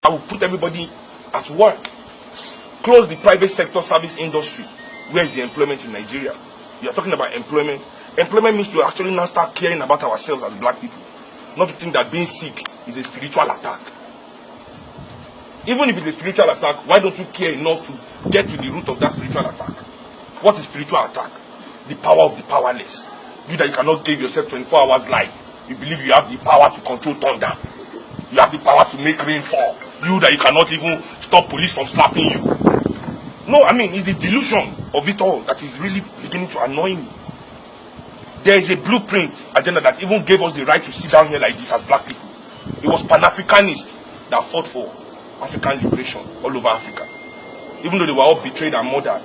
I will put everybody at work. Close the private sector service industry. Where's the employment in Nigeria? You are talking about employment. Employment means to actually now start caring about ourselves as black people. Not to think that being sick is a spiritual attack. Even if it's a spiritual attack, why don't you care enough to get to the root of that spiritual attack? What is spiritual attack? The power of the powerless. You that you cannot give yourself 24 hours life. You believe you have the power to control thunder. You have the power to make rain fall. You that you cannot even stop police from slapping you. No, I mean, it's the delusion of it all that is really beginning to annoy me. There is a blueprint agenda that even gave us the right to sit down here like this as black people. It was Pan-Africanists that fought for African liberation all over Africa. Even though they were all betrayed and murdered.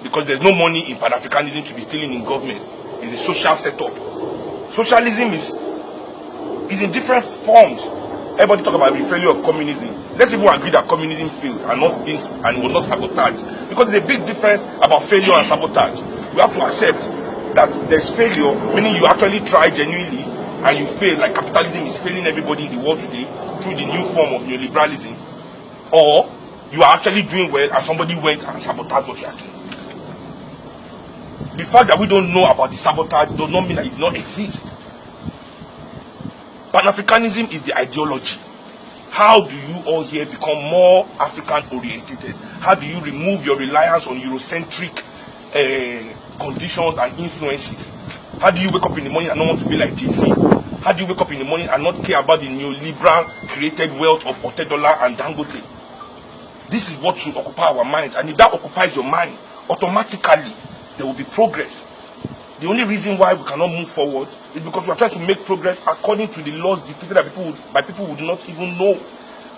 Because there's no money in Pan-Africanism to be stealing in government. It's a social setup. Socialism is in different forms. Everybody talk about the failure of communism. Let's even agree that communism failed and was not sabotaged. Because there's a big difference about failure and sabotage. We have to accept that there's failure, meaning you actually try genuinely and you fail, like capitalism is failing everybody in the world today through the new form of neoliberalism. Or you are actually doing well and somebody went and sabotaged what you are doing. The fact that we don't know about the sabotage does not mean that it does not exist. Pan-Africanism is the ideology. How do you all here become more African-oriented? How do you remove your reliance on Eurocentric conditions and influences? How do you wake up in the morning and not want to be like Jay-Z? How do you wake up in the morning and not care about the neoliberal created wealth of Otedola and Dangote? This is what should occupy our minds. And if that occupies your mind, automatically there will be progress. The only reason why we cannot move forward is because we are trying to make progress according to the laws dictated by people who do not even know.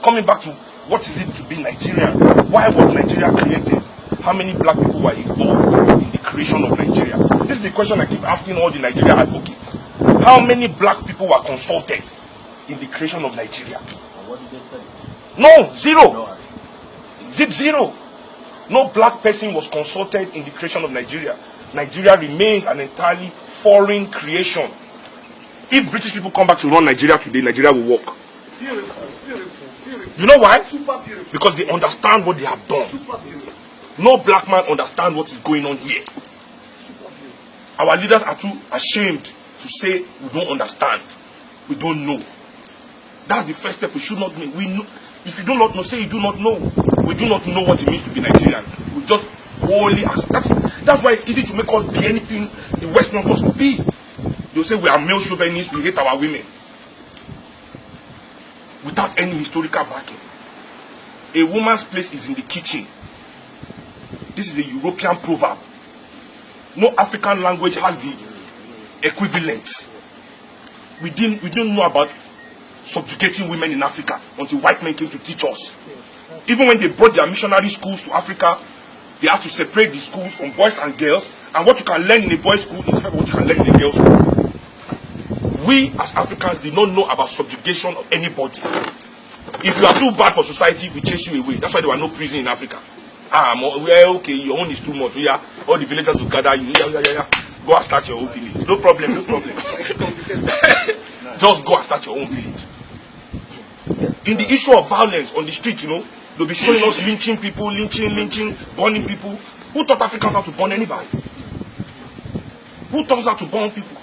Coming back to what is it to be Nigerian? Why was Nigeria created? How many black people were involved in the creation of Nigeria? This is the question I keep asking all the Nigeria advocates. How many black people were consulted in the creation of Nigeria? What did they tell you? No, zero. Zip zero. No black person was consulted in the creation of Nigeria. Nigeria remains an entirely foreign creation. If British people come back to run Nigeria today, Nigeria will work. You know why? Because they understand what they have done. No black man understands what is going on here. Our leaders are too ashamed to say we don't understand. We don't know. That's the first step we should not make. We know. If you do not know, say you do not know. We do not know what it means to be Nigerian. We just wholly accept. That's why it's easy to make us be anything the West wants us to be. They'll say we are male chauvinists, we hate our women. Without any historical backing. A woman's place is in the kitchen. This is a European proverb. No African language has the equivalent. We didn't know about subjugating women in Africa until white men came to teach us. Even when they brought their missionary schools to Africa, they have to separate the schools from boys and girls, and what you can learn in a boys' school is different from what you can learn in a girls' school. We as Africans did not know about subjugation of anybody. If you are too bad for society, we chase you away. That's why there were no prison in Africa. Okay, your own is too much. Yeah, all the villagers will gather you. Yeah. Go and start your own village. No problem. Just go and start your own village. In the issue of violence on the street, they'll be showing us lynching people, lynching, burning people. Who taught Africans how to burn anybody? Who taught us how to burn people?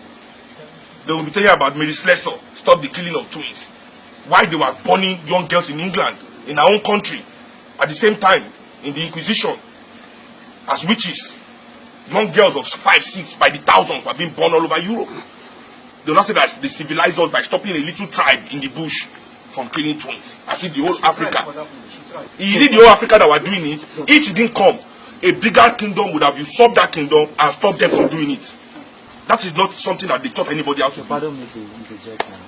They will be telling you about Mary Slessor, stop the killing of twins. Why they were burning young girls in England, in our own country, at the same time, in the Inquisition, as witches. Young girls of 5, 6, by the thousands were being born all over Europe. They will not say that they civilized us by stopping a little tribe in the bush from killing twins. As if the whole Africa. Is it the whole Africa that were doing it? If it didn't come, a bigger kingdom would have usurped that kingdom and stopped them from doing it. That is not something that they taught anybody how to do. Pardon me to interject now.